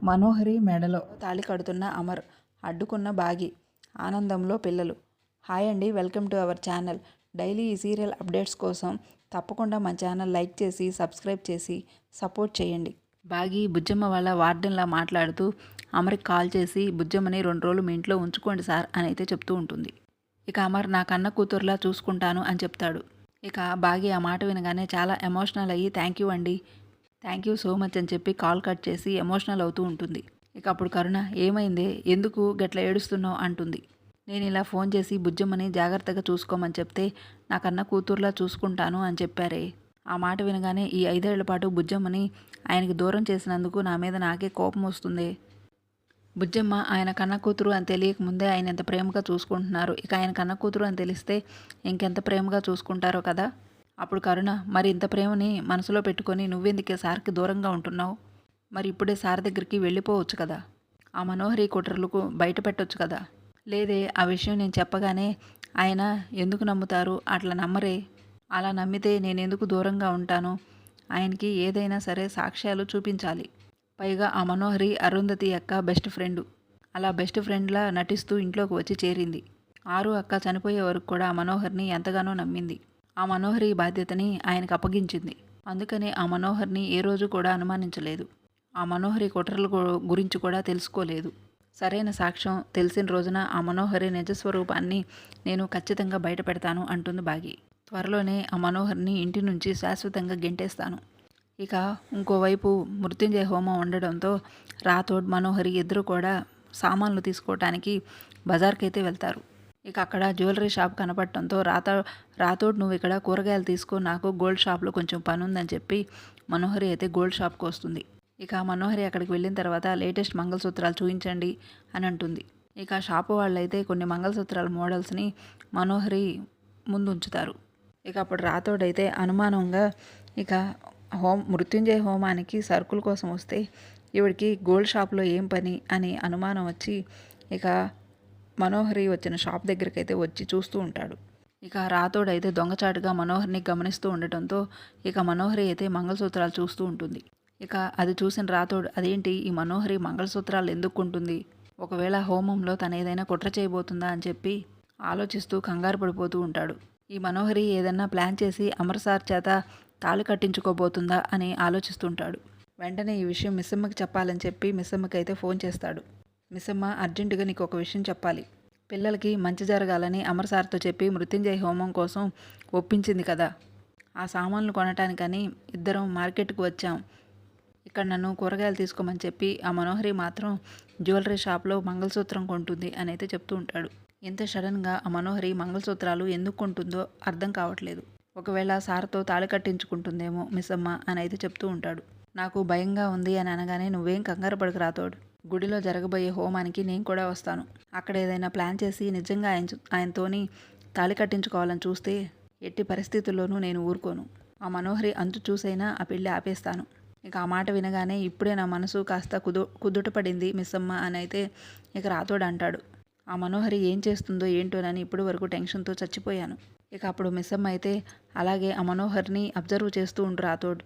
మనోహరి మెడలో తాళి కడుతున్న అమర్, అడ్డుకున్న బాగి, ఆనందంలో పిల్లలు. హాయ్ అండి, welcome to our channel. Daily ఈ సీరియల్ అప్డేట్స్ కోసం తప్పకుండా మా ఛానల్ లైక్ చేసి సబ్స్క్రైబ్ చేసి సపోర్ట్ చేయండి. బాగి బుజ్జమ్మ వాళ్ళ వార్డెన్లా మాట్లాడుతూ అమర్కి కాల్ చేసి బుజ్జమ్మని 2 రోజులు మీ ఇంట్లో ఉంచుకోండి సార్ అని అయితే చెప్తూ ఉంటుంది. ఇక అమర్ నా కన్న కూతురులా చూసుకుంటాను అని చెప్తాడు. ఇక బాగి ఆ మాట వినగానే చాలా ఎమోషనల్ అయ్యి థ్యాంక్ యూ సో మచ్ అని చెప్పి కాల్ కట్ చేసి ఎమోషనల్ అవుతూ ఉంటుంది. ఇక అప్పుడు కరుణ ఏమైందే, ఎందుకు గట్ల ఏడుస్తున్నావు అంటుంది. నేను ఇలా ఫోన్ చేసి బుజ్జమ్మని జాగ్రత్తగా చూసుకోమని చెప్తే నాకన్నా కూతుర్లా చూసుకుంటాను అని చెప్పారే. ఆ మాట వినగానే ఈ 5 ఏళ్ల పాటు బుజ్జమ్మని ఆయనకి దూరం చేసినందుకు నా మీద నాకే కోపం వస్తుంది. బుజ్జమ్మ ఆయన కన్న కూతురు అని తెలియకముందే ఆయన ఎంత ప్రేమగా చూసుకుంటున్నారు. ఇక ఆయన కన్న కూతురు అని తెలిస్తే ఇంకెంత ప్రేమగా చూసుకుంటారో కదా. అప్పుడు కరుణ, మరి ఇంత ప్రేమని మనసులో పెట్టుకొని నువ్వెందుకే సార్కి దూరంగా ఉంటున్నావు? మరి ఇప్పుడే సార్ దగ్గరికి వెళ్ళిపోవచ్చు కదా, ఆ మనోహరి కుట్రలకు బయట పెట్టొచ్చు కదా. లేదే, ఆ విషయం నేను చెప్పగానే ఆయన ఎందుకు నమ్ముతారు? అట్లా నమ్మరే. అలా నమ్మితే నేనెందుకు దూరంగా ఉంటాను? ఆయనకి ఏదైనా సరే సాక్ష్యాలు చూపించాలి. పైగా ఆ మనోహరి అరుంధతి అక్క బెస్ట్ ఫ్రెండు. అలా బెస్ట్ ఫ్రెండ్లా నటిస్తూ ఇంట్లోకి వచ్చి చేరింది. ఆరు అక్క చనిపోయే వరకు కూడా ఆ మనోహర్ని ఎంతగానో నమ్మింది. ఆ మనోహరి బాధ్యతని ఆయనకు అప్పగించింది. అందుకనే ఆ మనోహర్ని ఏ రోజు కూడా అనుమానించలేదు. ఆ మనోహరి కుట్రల గురించి కూడా తెలుసుకోలేదు. సరైన సాక్ష్యం తెలిసిన రోజున ఆ మనోహరి నిజస్వరూపాన్ని నేను ఖచ్చితంగా బయట పెడతాను అంటుంది బాగి. త్వరలోనే ఆ మనోహర్ని ఇంటి నుంచి శాశ్వతంగా గెంటేస్తాను. ఇక ఇంకోవైపు మృత్యుంజయ హోమం ఉండడంతో రాథోడ్ మనోహరి ఇద్దరు కూడా సామాన్లు తీసుకోవటానికి బజార్కైతే వెళ్తారు. ఇక అక్కడ జ్యువెలరీ షాప్ కనపడటంతో రాథోడ్ నువ్వు ఇక్కడ కూరగాయలు తీసుకో, నాకు గోల్డ్ షాప్లో కొంచెం పని ఉందని చెప్పి మనోహరి అయితే గోల్డ్ షాప్కి వస్తుంది. ఇక మనోహరి అక్కడికి వెళ్ళిన తర్వాత లేటెస్ట్ మంగళసూత్రాలు చూపించండి అని అంటుంది. ఇక షాపు వాళ్ళైతే కొన్ని మంగళసూత్రాల మోడల్స్ని మనోహరి ముందు ఉంచుతారు. ఇక అప్పుడు రాథోడ్ అయితే అనుమానంగా ఇక మృత్యుంజయ హోమానికి సరుకుల కోసం వస్తే ఈవిడికి గోల్డ్ షాప్లో ఏం పని అని అనుమానం వచ్చి ఇక మనోహరి వచ్చిన షాప్ దగ్గరికి అయితే వచ్చి చూస్తూ ఉంటాడు. ఇక రాథోడ్ అయితే దొంగచాటుగా మనోహర్ని గమనిస్తూ ఉండటంతో ఇక మనోహరి అయితే మంగళసూత్రాలు చూస్తూ ఉంటుంది. ఇక అది చూసిన రాథోడ్, అదేంటి ఈ మనోహరి మంగళసూత్రాలు ఎందుకు ఉంటుంది? ఒకవేళ హోమంలో తను ఏదైనా కుట్ర చేయబోతుందా అని చెప్పి ఆలోచిస్తూ కంగారు పడిపోతూ ఉంటాడు. ఈ మనోహరి ఏదన్నా ప్లాన్ చేసి అమర్ సార్ చేత తాళి కట్టించుకోబోతుందా అని ఆలోచిస్తుంటాడు. వెంటనే ఈ విషయం మిస్సమ్మకి చెప్పాలని చెప్పి మిస్సమ్మకి అయితే ఫోన్ చేస్తాడు. మిస్సమ్మ, అర్జెంటుగా నీకు ఒక విషయం చెప్పాలి. పిల్లలకి మంచి జరగాలని అమర్ సార్తో చెప్పి మృత్యుంజయ హోమం కోసం ఒప్పించింది కదా, ఆ సామాన్లు కొనటానికని ఇద్దరం మార్కెట్కి వచ్చాం. ఇక్కడ నన్ను కూరగాయలు తీసుకోమని చెప్పి ఆ మనోహరి మాత్రం జ్యువెలరీ షాప్లో మంగళసూత్రం కొంటుంది అని అయితే చెప్తూ ఉంటాడు. ఇంత సడన్గా ఆ మనోహరి మంగళసూత్రాలు ఎందుకు కొంటుందో అర్థం కావట్లేదు. ఒకవేళ సార్తో తాళి కట్టించుకుంటుందేమో మిస్సమ్మ అని అయితే చెప్తూ ఉంటాడు. నాకు భయంగా ఉంది అని అనగానే నువ్వేం కంగారు పడకు రాథోడ్, గుడిలో జరగబోయే హోమానికి నేను కూడా వస్తాను. అక్కడ ఏదైనా ప్లాన్ చేసి నిజంగా ఆయనతోని తాళి కట్టించుకోవాలని చూస్తే ఎట్టి పరిస్థితుల్లోనూ నేను ఊరుకోను. ఆ మనోహరి అంతు చూసైనా ఆ పెళ్ళి ఆపేస్తాను. ఇక ఆ మాట వినగానే ఇప్పుడే నా మనసు కాస్త కుదుటపడింది మిస్సమ్మ అని అయితే ఇక రాథోడ్ అంటాడు. ఆ మనోహరి ఏం చేస్తుందో ఏంటోనని ఇప్పటి వరకు టెన్షన్తో చచ్చిపోయాను. ఇక అప్పుడు మిస్సమ్మ అయితే అలాగే ఆ మనోహర్ని అబ్జర్వ్ చేస్తూ ఉండు రాథోడ్,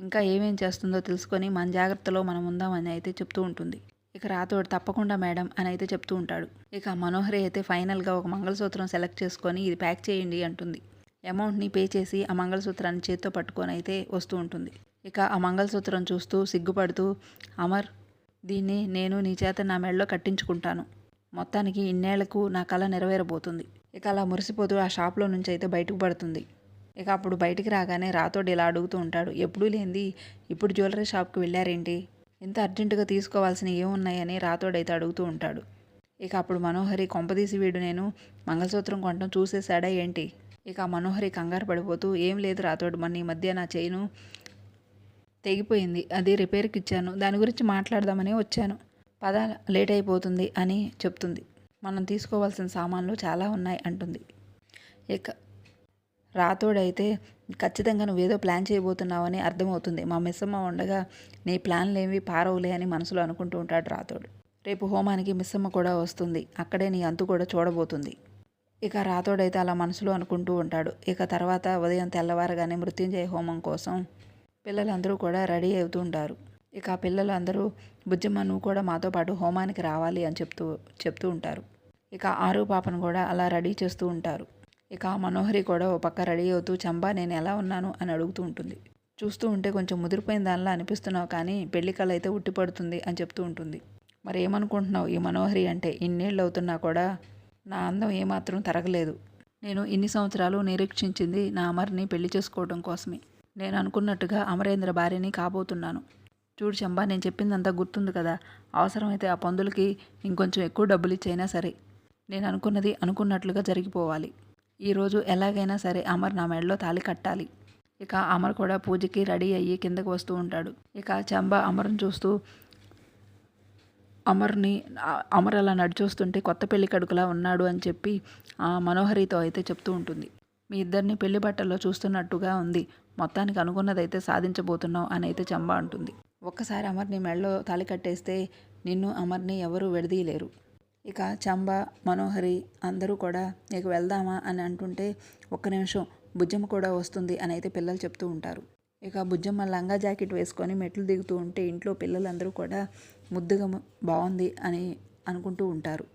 ఇంకా ఏమేం చేస్తుందో తెలుసుకొని మన జాగ్రత్తలో మనం ఉందామని అయితే చెప్తూ ఉంటుంది. ఇక రాథోడ్ తప్పకుండా మేడం అని అయితే చెప్తూ ఉంటాడు. ఇక మనోహరి అయితే ఫైనల్గా ఒక మంగళసూత్రం సెలెక్ట్ చేసుకొని ఇది ప్యాక్ చేయండి అంటుంది. అమౌంట్ని పే చేసి ఆ మంగళసూత్రాన్ని చేత్తో పట్టుకొని అయితే వస్తూ ఉంటుంది. ఇక ఆ మంగళసూత్రం చూస్తూ సిగ్గుపడుతూ, అమర్, దీన్ని నేను నీ చేత నా మెడలో కట్టించుకుంటాను. మొత్తానికి ఇన్నేళ్లకు నా కళ నెరవేరబోతుంది. ఇక అలా మురిసిపోతూ ఆ షాప్లో నుంచి అయితే బయటకు పడుతుంది. ఇక అప్పుడు బయటికి రాగానే రాథోడ్ ఇలా అడుగుతూ ఉంటాడు, ఎప్పుడూ లేనిది ఇప్పుడు జ్యువెలరీ షాప్కి వెళ్ళారేంటి? ఇంత అర్జెంటుగా తీసుకోవాల్సిన ఏమున్నాయని రాథోడ్ అయితే అడుగుతూ ఉంటాడు. ఇక అప్పుడు మనోహరి, కొంపదీసి వీడు నేను మంగళసూత్రం కొనడం చూసేశాడా ఏంటి? ఇక ఆ మనోహరి కంగారు పడిపోతూ, ఏం లేదు రాథోడ్, మొన్న ఈ మధ్య నా చైను తెగిపోయింది, అది రిపేర్కి ఇచ్చాను, దాని గురించి మాట్లాడదామని వచ్చాను, పద లేట్ అయిపోతుంది అని చెప్తుంది. మనం తీసుకోవాల్సిన సామాన్లు చాలా ఉన్నాయి అంటుంది. ఇక రాథోడ్ అయితే ఖచ్చితంగా నువ్వేదో ప్లాన్ చేయబోతున్నావని అర్థమవుతుంది. మా మిస్సమ్మ ఉండగా నీ ప్లాన్లేవి పారవులే అని మనసులో అనుకుంటూ ఉంటాడు రాథోడ్. రేపు హోమానికి మిస్సమ్మ కూడా వస్తుంది, అక్కడే నీ అంతు కూడా చూడబోతుంది. ఇక రాథోడ్ అయితే అలా మనసులో అనుకుంటూ ఉంటాడు. ఇక తర్వాత ఉదయం తెల్లవారగానే మృత్యుంజయ హోమం కోసం పిల్లలందరూ కూడా రెడీ అవుతూ ఉంటారు. ఇక ఆ పిల్లలు అందరూ బుజ్జమ్మ నువ్వు కూడా మాతో పాటు హోమానికి రావాలి అని చెప్తూ ఉంటారు. ఇక ఆరు పాపను కూడా అలా రెడీ చేస్తూ ఉంటారు. ఇక మనోహరి కూడా ఓ పక్క రెడీ అవుతూ చంబా నేను ఎలా ఉన్నాను అని అడుగుతూ ఉంటుంది. చూస్తూ ఉంటే కొంచెం ముదిరిపోయిన దానిలా అనిపిస్తున్నావు కానీ పెళ్లి కళ అయితే ఉట్టిపడుతుంది అని చెప్తూ ఉంటుంది. మరి ఏమనుకుంటున్నావు ఈ మనోహరి అంటే ఇన్నేళ్ళు అవుతున్నా కూడా నా అందం ఏమాత్రం తరగలేదు. నేను ఇన్ని సంవత్సరాలు నిరీక్షించింది నా అమర్ని పెళ్లి చేసుకోవడం కోసమే. నేను అనుకున్నట్టుగా అమరేంద్ర భార్యని కాబోతున్నాను. చూడు చంబా నేను చెప్పిందంతా గుర్తుంది కదా. అవసరమైతే ఆ పందులకి ఇంకొంచెం ఎక్కువ డబ్బులు ఇచ్చైనా సరే నేను అనుకున్నది అనుకున్నట్లుగా జరిగిపోవాలి. ఈరోజు ఎలాగైనా సరే అమర్ నా మెడలో తాళి కట్టాలి. ఇక అమర్ కూడా పూజకి రెడీ అయ్యి కిందకు వస్తూ ఉంటాడు. ఇక చంబా అమర్ని చూస్తూ అమర్ అలా నడిచొస్తుంటే కొత్త పెళ్లి కడుకులా ఉన్నాడు అని చెప్పి మనోహరితో అయితే చెప్తూ ఉంటుంది. మీ ఇద్దరిని పెళ్లి బట్టల్లో చూస్తున్నట్టుగా ఉంది. మొత్తానికి అనుకున్నదైతే సాధించబోతున్నావు అని అయితే చంబా అంటుంది. ఒక్కసారి అమర్ని మెడలో తాళి కట్టేస్తే నిన్ను అమర్ని ఎవరూ విడదీయలేరు. ఇక చంబా మనోహరి అందరూ కూడా ఇక వెళ్దామా అని అంటుంటే ఒక్క నిమిషం బుజ్జమ్మ కూడా వస్తుంది అని అయితే పిల్లలు చెప్తూ ఉంటారు. ఇక బుజ్జమ్మ లంగా జాకెట్ వేసుకొని మెట్లు దిగుతూ ఉంటే ఇంట్లో పిల్లలందరూ కూడా ముద్దుగా బాగుంది అని అనుకుంటూ ఉంటారు.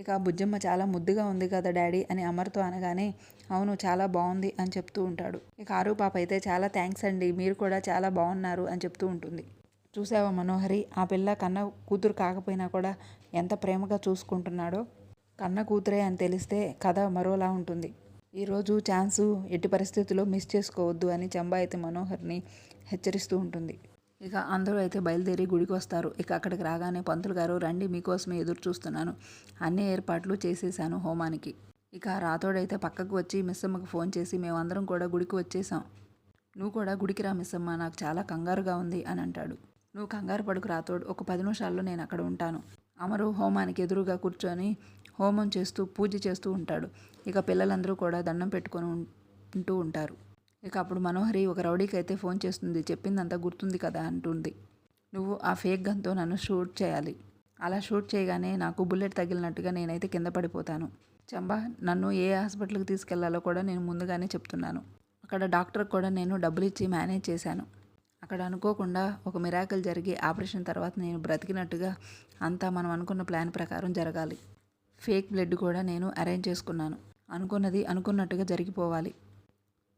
ఇక బుజ్జమ్మ చాలా ముద్దుగా ఉంది కదా డాడీ అని అమర్తో అనగానే అవును చాలా బాగుంది అని చెప్తూ ఉంటాడు. ఇక ఆరు పాప అయితే చాలా థ్యాంక్స్ అండి మీరు కూడా చాలా బాగున్నారు అని చెప్తూ ఉంటుంది. చూసావా మనోహరి ఆ పిల్ల కన్న కూతురు కాకపోయినా కూడా ఎంత ప్రేమగా చూసుకుంటున్నాడో. కన్న కూతురే అని తెలిస్తే కథ మరోలా ఉంటుంది. ఈరోజు ఛాన్సు ఎట్టి పరిస్థితుల్లో మిస్ చేసుకోవద్దు అని చంబా అయితే మనోహర్ని హెచ్చరిస్తూ ఉంటుంది. ఇక అందరూ అయితే బయలుదేరి గుడికి వస్తారు. ఇక అక్కడికి రాగానే పంతులు గారు రండి మీకోసమే ఎదురు చూస్తున్నాను. అన్ని ఏర్పాట్లు చేసేసాను హోమానికి. ఇక రాతోడైతే పక్కకు వచ్చి మిస్సమ్మకు ఫోన్ చేసి మేమందరం కూడా గుడికి వచ్చేసాం. నువ్వు కూడా గుడికి రా మిస్సమ్మ నాకు చాలా కంగారుగా ఉంది అని అంటాడు. నువ్వు కంగారు పడుకు రాతోడు ఒక 10 నిమిషాల్లో నేను అక్కడ ఉంటాను. అమరు హోమానికి ఎదురుగా కూర్చొని హోమం చేస్తూ పూజ చేస్తూ ఉంటాడు. ఇక పిల్లలందరూ కూడా దండం పెట్టుకొని ఉంటూ ఉంటారు. ఇక అప్పుడు మనోహరి ఒక రౌడీకి అయితే ఫోన్ చేస్తుంది. చెప్పిందంతా గుర్తుంది కదా అంటుంది. నువ్వు ఆ ఫేక్ గన్తో నన్ను షూట్ చేయాలి. అలా షూట్ చేయగానే నాకు బుల్లెట్ తగిలినట్టుగా నేనైతే కింద పడిపోతాను. చంబా నన్ను ఏ హాస్పిటల్కి తీసుకెళ్లాలో కూడా నేను ముందుగానే చెప్తున్నాను. అక్కడ డాక్టర్కి కూడా నేను డబ్బులు ఇచ్చి మేనేజ్ చేశాను. అక్కడ అనుకోకుండా ఒక మిరాకిల్ జరిగి ఆపరేషన్ తర్వాత నేను బ్రతికినట్టుగా అంతా మనం అనుకున్న ప్లాన్ ప్రకారం జరగాలి. ఫేక్ బ్లడ్ కూడా నేను అరేంజ్ చేసుకున్నాను. అనుకున్నది అనుకున్నట్టుగా జరిగిపోవాలి.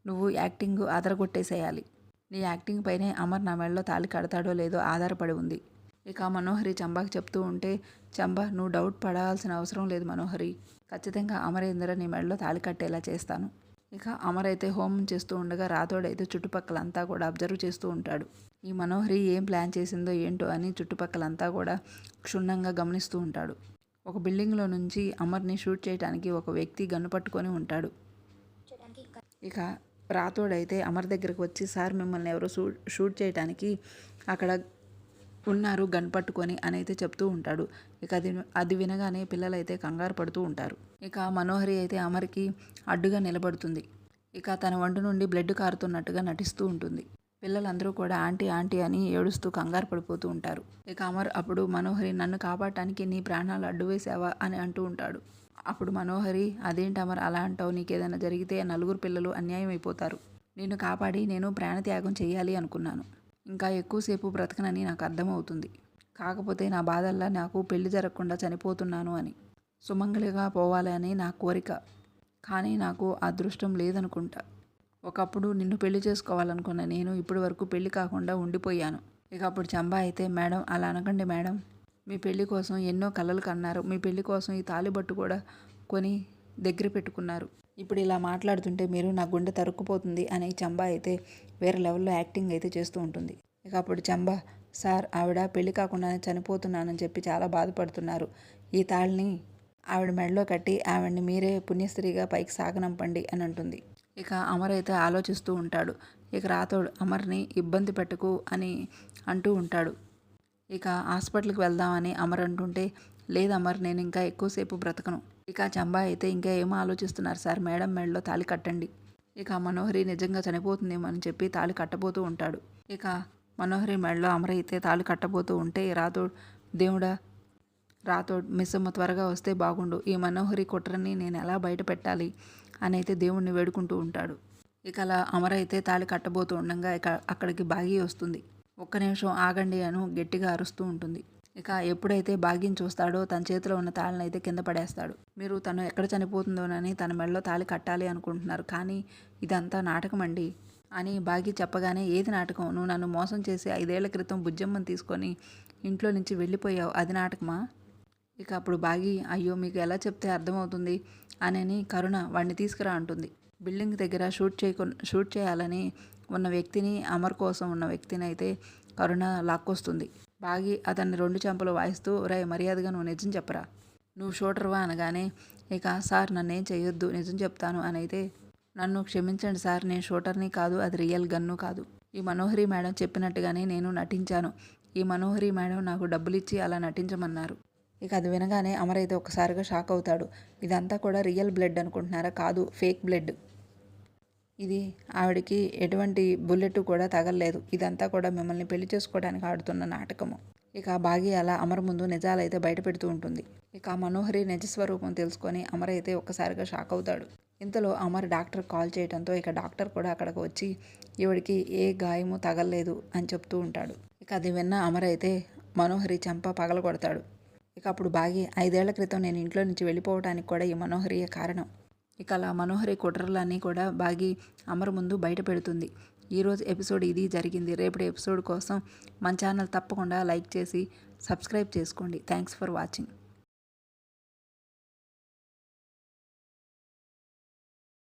నువ్వు యాక్టింగ్ ఆధారగొట్టేసేయాలి. నీ యాక్టింగ్ పైనే అమర్ నా మెడలో తాళి కడతాడో లేదో ఆధారపడి ఉంది. ఇక మనోహరి చంబాకి చెప్తూ ఉంటే చంబా నువ్వు డౌట్ పడాల్సిన అవసరం లేదు మనోహరి. ఖచ్చితంగా అమరేంద్ర నీ మెడలో తాళి కట్టేలా చేస్తాను. ఇక అమర్ అయితే హోమం చేస్తూ ఉండగా రాతోడైతే చుట్టుపక్కలంతా కూడా అబ్జర్వ్ చేస్తూ ఉంటాడు. ఈ మనోహరి ఏం ప్లాన్ చేసిందో ఏంటో అని చుట్టుపక్కలంతా కూడా క్షుణ్ణంగా గమనిస్తూ ఉంటాడు. ఒక బిల్డింగ్లో నుంచి అమర్ని షూట్ చేయడానికి ఒక వ్యక్తి గన్ను పట్టుకొని ఉంటాడు. ఇక రాతోడైతే అమర్ దగ్గరకు వచ్చి సార్ మిమ్మల్ని ఎవరో షూట్ చేయడానికి అక్కడ ఉన్నారు గన్ పట్టుకొని అని అయితే చెప్తూ ఉంటాడు. ఇక అది వినగానే పిల్లలైతే కంగారు పడుతూ ఉంటారు. ఇక మనోహరి అయితే అమర్కి అడ్డుగా నిలబడుతుంది. ఇక తన వంట నుండి బ్లడ్ కారుతున్నట్టుగా నటిస్తూ ఉంటుంది. పిల్లలందరూ కూడా ఆంటీ ఆంటీ అని ఏడుస్తూ కంగారు పడిపోతూ ఉంటారు. ఇక అమర్ అప్పుడు మనోహరి నన్ను కాపాడటానికి నీ ప్రాణాలు అడ్డు వేసావా అని అంటూ ఉంటాడు. అప్పుడు మనోహరి అదేంటి అమర్ అలా అంటావు, నీకేదైనా జరిగితే నలుగురు పిల్లలు అన్యాయం అయిపోతారు. నిన్ను కాపాడి నేను ప్రాణత్యాగం చేయాలి అనుకున్నాను. ఇంకా ఎక్కువసేపు బ్రతకనని నాకు అర్థమవుతుంది. కాకపోతే నా బాధల్లా నాకు పెళ్లి జరగకుండా చనిపోతున్నాను అని. సుమంగళిగా పోవాలని నా కోరిక. కానీ నాకు అదృష్టం లేదనుకుంటా. ఒకప్పుడు నిన్ను పెళ్లి చేసుకోవాలనుకున్న నేను ఇప్పటి వరకు పెళ్లి కాకుండా ఉండిపోయాను. ఇక అప్పుడు చంబా అయితే మేడం అలా అనకండి మేడం. మీ పెళ్లి కోసం ఎన్నో కలలు కన్నారు. మీ పెళ్లి కోసం ఈ తాళిబట్టు కూడా కొని దగ్గర పెట్టుకున్నారు. ఇప్పుడు ఇలా మాట్లాడుతుంటే మీరు నా గుండె తరుక్కుపోతుంది అని చంబా అయితే వేరే లెవెల్లో యాక్టింగ్ అయితే చేస్తూ ఉంటుంది. ఇక అప్పుడు చంబా సార్ ఆవిడ పెళ్లి కాకుండానే చనిపోతున్నానని చెప్పి చాలా బాధపడుతున్నారు. ఈ తాళిని ఆవిడ మెడలో కట్టి ఆవిడని మీరే పుణ్యస్త్రీగా పైకి సాగనంపండి అని అంటుంది. ఇక అమర్ అయితే ఆలోచిస్తూ ఉంటాడు. ఇక రాతోడు అమర్ని ఇబ్బంది పెట్టకు అని అంటూ ఉంటాడు. ఇక హాస్పిటల్కి వెళ్దామని అమర్ అంటుంటే లేదు అమర్ నేను ఇంకా ఎక్కువసేపు బ్రతకను. ఇక చంబా అయితే ఇంకా ఏమో ఆలోచిస్తున్నారు సార్ మేడం మెడలో తాళి కట్టండి. ఇక మనోహరి నిజంగా చనిపోతుందేమో అని చెప్పి తాళి కట్టబోతూ ఉంటాడు. ఇక మనోహరి మెడలో అమర్ అయితే తాళి కట్టబోతూ ఉంటే రాతోడు దేవుడా రాతోడు మిస్సమ్మ త్వరగా వస్తే బాగుండు. ఈ మనోహరి కుట్రని నేను ఎలా బయట పెట్టాలి అని అయితే దేవుణ్ణి వేడుకుంటూ ఉంటాడు. ఇక అలా అమర్ అయితే తాళి కట్టబోతూ ఉండగా ఇక అక్కడికి బాగి వస్తుంది. ఒక్క నిమిషం ఆగండి అని గట్టిగా అరుస్తూ ఉంటుంది. ఇక ఎప్పుడైతే భాగ్యం చూస్తాడో తన చేతిలో ఉన్న తాళిని అయితే కింద పడేస్తాడు. మీరు తను ఎక్కడ చనిపోతుందోనని తన మెడలో తాళి కట్టాలి అనుకుంటున్నారు, కానీ ఇదంతా నాటకం అండి అని భాగ్య చెప్పగానే, ఏది నాటకం? నువ్వు నన్ను మోసం చేసి 5 ఏళ్ల క్రితం బుజ్జమ్మని తీసుకొని ఇంట్లో నుంచి వెళ్ళిపోయావు, అది నాటకమా? ఇక అప్పుడు భాగి, అయ్యో మీకు ఎలా చెప్తే అర్థమవుతుంది అని కరుణ వాడిని తీసుకురా అంటుంది. బిల్డింగ్ దగ్గర షూట్ చేయాలని ఉన్న వ్యక్తిని, అమర్ కోసం ఉన్న వ్యక్తిని అయితే కరుణ లాక్కొస్తుంది. భాగి అతన్ని 2 చెంపలు వాయిస్తూ, రేయ్ మర్యాదగా నువ్వు నిజం చెప్పరా, నువ్వు షూటర్వా అనగానే, ఇక సార్ నన్నేం చేయొద్దు, నిజం చెప్తాను అని అయితే, నన్ను క్షమించండి సార్, నేను షూటర్ని కాదు, అది రియల్ గన్ను కాదు. ఈ మనోహరి మేడం చెప్పినట్టుగానే నేను నటించాను. ఈ మనోహరి మేడం నాకు డబ్బులిచ్చి అలా నటించమన్నారు. ఇక అది వినగానే అమర్ అయితే ఒకసారిగా షాక్ అవుతాడు. ఇదంతా కూడా రియల్ బ్లడ్ అనుకుంటున్నారా? కాదు, ఫేక్ బ్లడ్. ఇది ఆవిడికి ఎటువంటి బుల్లెట్ కూడా తగలలేదు. ఇదంతా కూడా మిమ్మల్ని పెళ్లి చేసుకోవడానికి ఆడుతున్న నాటకము. ఇక భాగి అలా అమర్ ముందు నిజాలైతే బయట పెడుతూ ఉంటుంది. ఇక మనోహరి నిజస్వరూపం తెలుసుకొని అమర్ అయితే ఒక్కసారిగా షాక్ అవుతాడు. ఇంతలో అమర్ డాక్టర్ కాల్ చేయడంతో ఇక డాక్టర్ కూడా అక్కడికి వచ్చి ఈవిడికి ఏ గాయము తగలలేదు అని చెప్తూ ఉంటాడు. ఇక అది విన్న అమర్ అయితే మనోహరి చెంప పగలగొడతాడు. ఇక అప్పుడు భాగి, 5 ఏళ్ల క్రితం నేను ఇంట్లో నుంచి వెళ్ళిపోవడానికి కూడా ఈ మనోహరియే కారణం. ఇక అలా మనోహరి కుట్రలన్నీ కూడా భాగి అమర్ ముందు బయట పెడుతుంది. ఈరోజు ఎపిసోడ్ ఇది జరిగింది. రేపటి ఎపిసోడ్ కోసం మన ఛానల్ తప్పకుండా లైక్ చేసి సబ్స్క్రైబ్ చేసుకోండి. Thanks for watching.